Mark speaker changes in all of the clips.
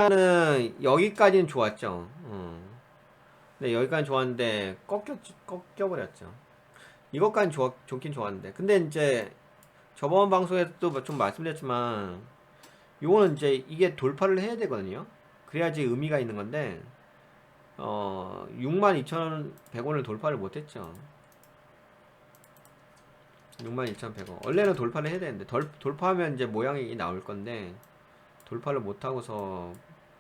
Speaker 1: 일단은 여기까지는 좋았죠. 근데 여기까지 좋았는데 꺾여버렸죠. 이것까지 좋긴 좋았는데. 근데 이제 저번 방송에서도 좀 말씀드렸지만, 요거는 이제 이게 돌파를 해야 되거든요. 그래야지 의미가 있는 건데, 62,100원을 돌파를 못했죠. 62,100원. 원래는 돌파를 해야 되는데, 돌파하면 이제 모양이 나올 건데, 돌파를 못하고서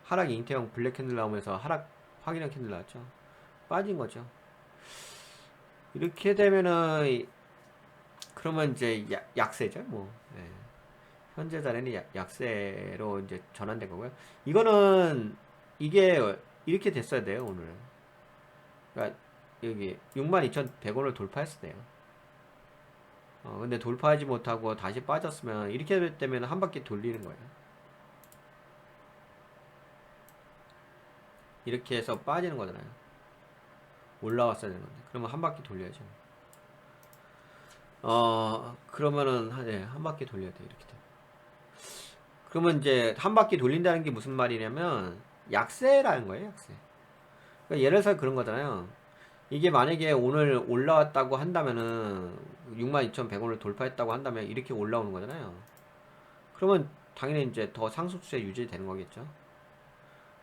Speaker 1: 하락 잉태형 블랙 캔들 나오면서 하락 확인형 캔들 나왔죠. 빠진 거죠. 이렇게 되면은, 그러면 이제 약세죠, 뭐. 예. 현재 자리는 약세로 이제 전환된 거고요. 이거는, 이게 이렇게 됐어야 돼요, 오늘. 그러니까 여기 62,100원을 돌파했어요. 근데 돌파하지 못하고 다시 빠졌으면 이렇게 되면 한 바퀴 돌리는 거예요. 이렇게 해서 빠지는 거잖아요. 올라왔어야 되는 건데. 그러면 한 바퀴 돌려야죠. 그러면은 한 바퀴 돌려야 돼. 이렇게 돼. 그러면 이제 한 바퀴 돌린다는 게 무슨 말이냐면 약세라는 거예요, 약세. 그러니까 예를 들어서 그런 거잖아요. 이게 만약에 오늘 올라왔다고 한다면은 62,100원을 돌파했다고 한다면 이렇게 올라오는 거잖아요. 그러면 당연히 이제 더 상승 추세 유지되는 거겠죠.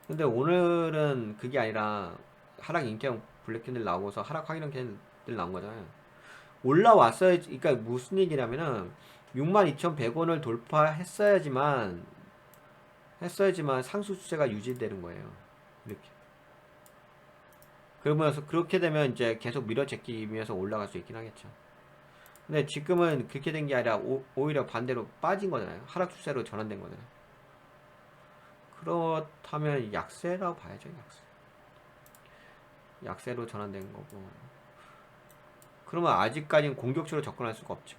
Speaker 1: 근데 오늘은 그게 아니라 하락 인기형 블랙 캔들 나오고서 하락 확인형 캔들 나온 거잖아요. 올라왔어야, 그러니까 무슨 얘기냐면은 62,100원을 했어야지만 상승 추세가 유지되는 거예요. 이렇게. 그러면서 그렇게 되면 이제 계속 밀어제끼면서 올라갈 수 있긴 하겠죠. 근데 지금은 그렇게 된 게 아니라 오히려 반대로 빠진 거잖아요. 하락 추세로 전환된 거잖아요. 그렇다면 약세라고 봐야죠. 약세로 전환된 거고. 그러면 아직까지는 공격적으로 접근할 수가 없죠.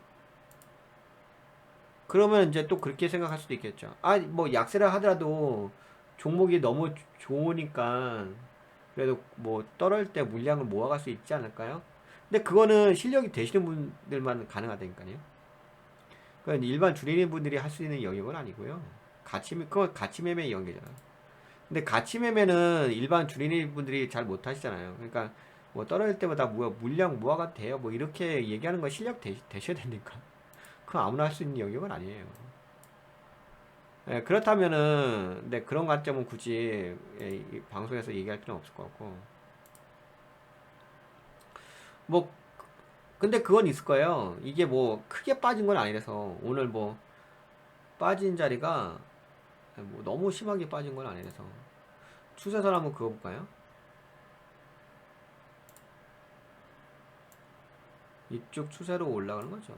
Speaker 1: 그러면 이제 또 그렇게 생각할 수도 있겠죠. 뭐 약세를 하더라도 종목이 너무 좋으니까 그래도 뭐 떨어질 때 물량을 모아갈 수 있지 않을까요? 근데 그거는 실력이 되시는 분들만 가능하다니까요. 그건 일반 주린이 분들이 할 수 있는 영역은 아니고요. 그건 가치 매매 영역이잖아요. 근데 가치 매매는 일반 주린이 분들이 잘 못하시잖아요. 그러니까 뭐 떨어질 때마다 뭐 물량 모아가 돼요. 뭐 이렇게 얘기하는 건 실력 되셔야 되니까. 그건 아무나 할 수 있는 영역은 아니에요. 그렇다면은, 네, 그런 관점은 굳이 이 방송에서 얘기할 필요는 없을 것 같고. 뭐, 근데 그건 있을 거예요. 이게 뭐 크게 빠진 건 아니라서 오늘 뭐 빠진 자리가 뭐 너무 심하게 빠진 건 아니라서 추세선 한번 그어볼까요? 이쪽 추세로 올라가는 거죠.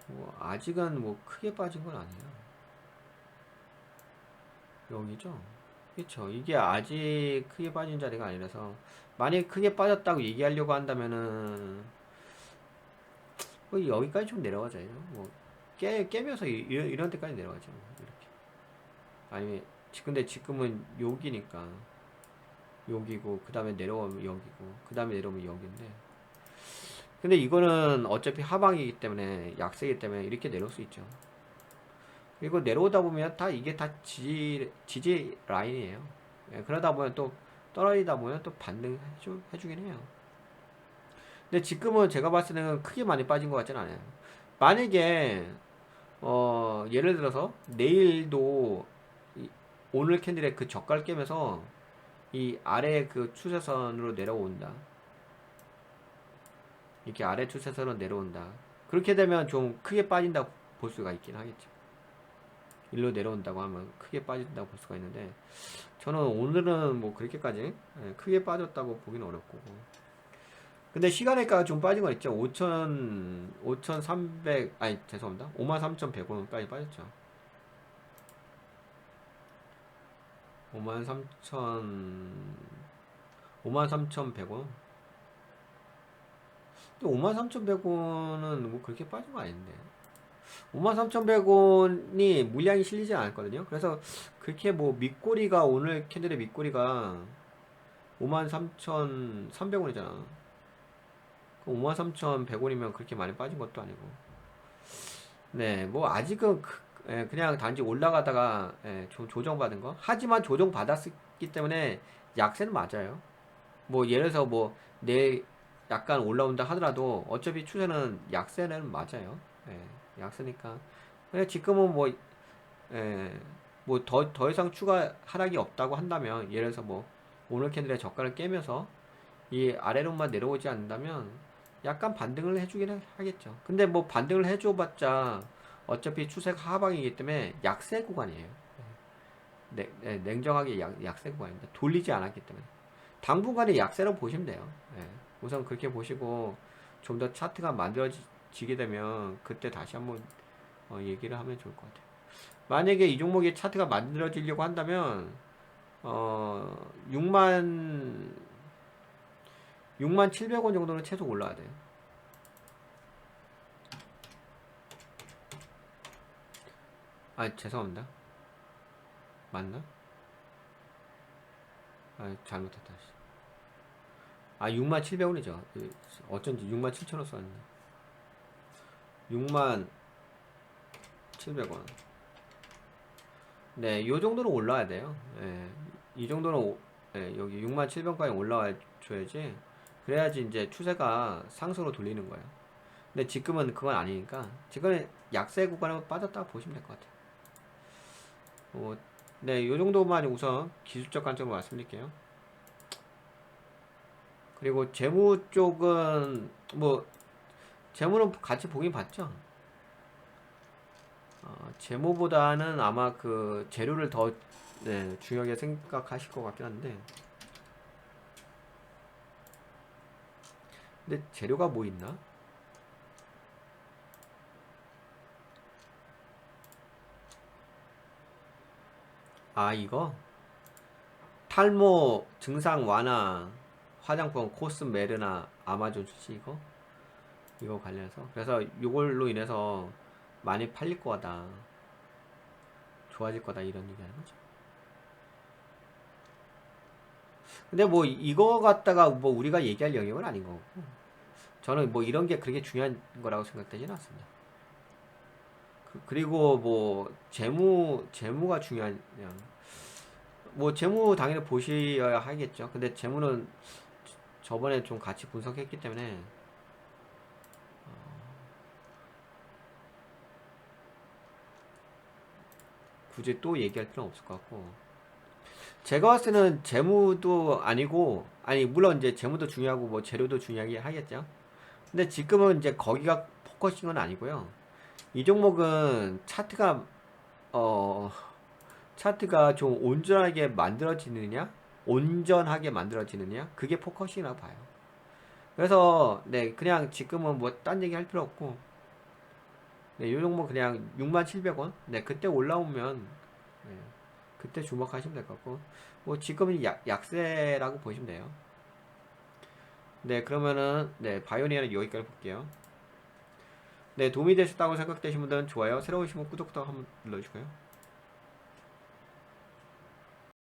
Speaker 1: 뭐 아직은 뭐 크게 빠진 건 아니에요. 여기죠. 그렇죠. 이게 아직 크게 빠진 자리가 아니라서 만약에 크게 빠졌다고 얘기하려고 한다면은 뭐 여기까지 좀 내려가죠. 뭐 깨면서 이런 데까지 내려가죠. 이렇게. 아니면 근데 지금은 여기니까 여기고 그 다음에 내려오면 여기고 그 다음에 내려오면 여기인데 근데 이거는 어차피 하방이기 때문에 약세이기 때문에 이렇게 내려올 수 있죠. 그리고 내려오다 보면 이게 다 지지 라인이에요. 그러다 보면 또 떨어지다 보면 또 해주긴 해요. 근데 지금은 제가 봤을 때는 크게 많이 빠진 것 같지는 않아요. 만약에 예를 들어서 내일도 오늘 캔들의 그 저가를 깨면서 이 아래 그 추세선으로 내려온다. 이렇게 아래 추세선으로 내려온다. 그렇게 되면 좀 크게 빠진다고 볼 수가 있긴 하겠죠. 일로 내려온다고 하면 크게 빠진다고 볼 수가 있는데 저는 오늘은 뭐 그렇게까지 크게 빠졌다고 보기는 어렵고 근데 시간에가 좀 빠진 거 있죠. 5,300 아니 죄송합니다. 53,100원까지 빠졌죠. 53,000 53,100원. 근데 53,100원은 뭐 그렇게 빠진 거 아닌데. 53,100원이 물량이 실리지 않았거든요. 그래서 그렇게 뭐 밑꼬리가 오늘 캔들의 밑꼬리가 53,300원이잖아. 53,100원이면 그렇게 많이 빠진 것도 아니고. 네, 뭐 아직은 그냥 단지 올라가다가 조정받은 거. 하지만 조정받았기 때문에 약세는 맞아요. 뭐 예를 들어서 뭐 내 약간 올라온다 하더라도 어차피 추세는 약세는 맞아요. 약세니까. 근데 지금은 뭐 뭐 더 이상 추가 하락이 없다고 한다면 예를 들어서 뭐 오늘 캔들의 저가를 깨면서 이 아래로만 내려오지 않는다면 약간 반등을 해주긴 하겠죠. 근데 뭐 반등을 해줘봤자 어차피 추세가 하방이기 때문에 약세 구간이에요. 냉정하게 약세 구간입니다. 돌리지 않았기 때문에. 당분간의 약세로 보시면 돼요. 우선 그렇게 보시고 좀 더 차트가 만들어지게 되면 그때 다시 한번 얘기를 하면 좋을 것 같아요. 만약에 이 종목의 차트가 만들어지려고 한다면 6만 700원 정도는 최소 올라야 돼요. 아, 죄송합니다. 맞나? 아, 잘못했다. 6만 700원이죠. 어쩐지 6만 7천원 썼네. 6만 700원. 네, 요 정도는 올라야 돼요. 이 정도는 여기 6만 700원까지 올라와 줘야지. 그래야지 이제 추세가 상승으로 돌리는 거예요. 근데 지금은 그건 아니니까 지금은 약세 구간으로 빠졌다고 보시면 될 것 같아요. 네, 요 정도만 우선 기술적 관점으로 말씀드릴게요. 그리고 재무 쪽은 뭐 재무는 같이 보긴 봤죠. 재무보다는 아마 그 재료를 더 중요하게 생각하실 것 같긴 한데, 근데 재료가 뭐 있나? 이거 탈모 증상 완화 화장품 코스메르나 아마존 수치 이거 관련해서 그래서 이걸로 인해서 많이 팔릴 거다, 좋아질 거다, 이런 얘기 하는 거죠. 근데 뭐 이거 갖다가 뭐 우리가 얘기할 영역은 아닌 거고, 저는 뭐 이런 게 그렇게 중요한 거라고 생각되지는 않습니다. 그리고 뭐 재무가 중요한, 뭐 재무 당연히 보셔야 하겠죠. 근데 재무는 저번에 좀 같이 분석했기 때문에 굳이 또 얘기할 필요는 없을 것 같고, 제가 봤을 때는 재무도 아니고, 아니 물론 이제 재무도 중요하고 뭐 재료도 중요하게 하겠죠. 근데 지금은 이제 거기가 포커싱은 아니고요. 이 종목은 어 차트가 좀 온전하게 만들어지느냐, 그게 포커싱이라고 봐요. 그래서 네, 그냥 지금은 뭐 딴 얘기 할 필요 없고, 네, 요 종목 그냥 67,000원, 네, 그때 올라오면 네, 그때 주목하시면 될 것 같고, 뭐 지금은 약세라고 보시면 돼요. 네, 그러면은 네, 바이오니아는 여기까지 볼게요. 네, 도움이 되셨다고 생각되신 분들은 좋아요, 새로 오신 분 구독도 한번 눌러주고요.